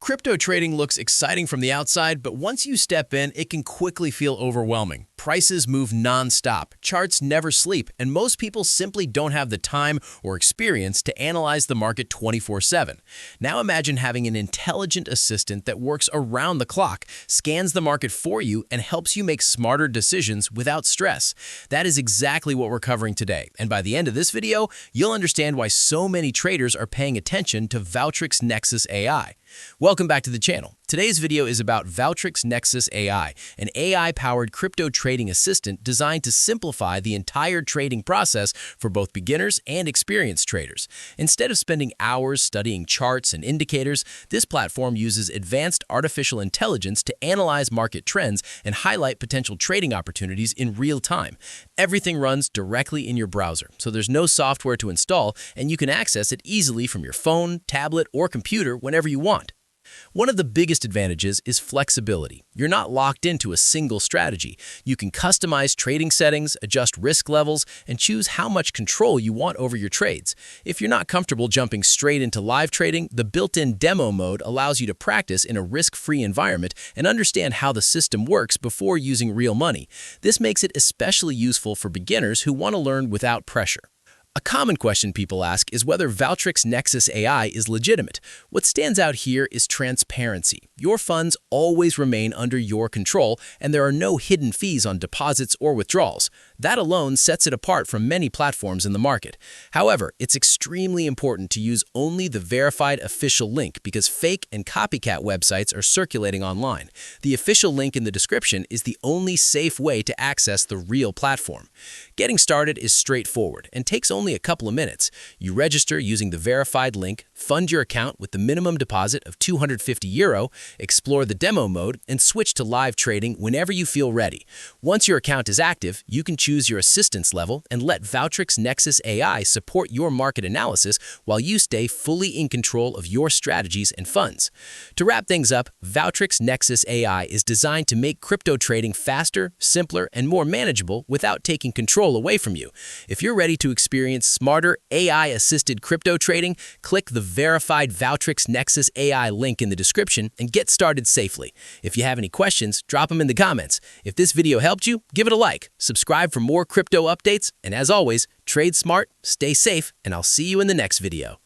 Crypto trading looks exciting from the outside, but once you step in, it can quickly feel overwhelming. Prices move non-stop, charts never sleep, and most people simply don't have the time or experience to analyze the market 24/7. Now imagine having an intelligent assistant that works around the clock, scans the market for you, and helps you make smarter decisions without stress. That is exactly what we're covering today, and by the end of this video, you'll understand why so many traders are paying attention to Valtrix Nexus AI. Welcome back to the channel. Today's video is about Valtrix Nexus AI, an AI-powered crypto trading assistant designed to simplify the entire trading process for both beginners and experienced traders. Instead of spending hours studying charts and indicators, this platform uses advanced artificial intelligence to analyze market trends and highlight potential trading opportunities in real time. Everything runs directly in your browser, so there's no software to install, and you can access it easily from your phone, tablet, or computer whenever you want. One of the biggest advantages is flexibility. You're not locked into a single strategy. You can customize trading settings, adjust risk levels, and choose how much control you want over your trades. If you're not comfortable jumping straight into live trading, the built-in demo mode allows you to practice in a risk-free environment and understand how the system works before using real money. This makes it especially useful for beginners who want to learn without pressure. A common question people ask is whether Valtrix Nexus AI is legitimate. What stands out here is transparency. Your funds always remain under your control, and there are no hidden fees on deposits or withdrawals. That alone sets it apart from many platforms in the market. However, it's extremely important to use only the verified official link because fake and copycat websites are circulating online. The official link in the description is the only safe way to access the real platform. Getting started is straightforward and takes only a couple of minutes. You register using the verified link, fund your account with the minimum deposit of €250, explore the demo mode, and switch to live trading whenever you feel ready. Once your account is active, you can choose your assistance level and let Valtrix Nexus AI support your market analysis while you stay fully in control of your strategies and funds. To wrap things up, Valtrix Nexus AI is designed to make crypto trading faster, simpler, and more manageable without taking control away from you. If you're ready to experience smarter AI-assisted crypto trading, click the verified Valtrix Nexus AI link in the description and get started safely. If you have any questions, drop them in the comments. If this video helped you, give it a like, subscribe for more crypto updates, and as always, trade smart, stay safe, and I'll see you in the next video.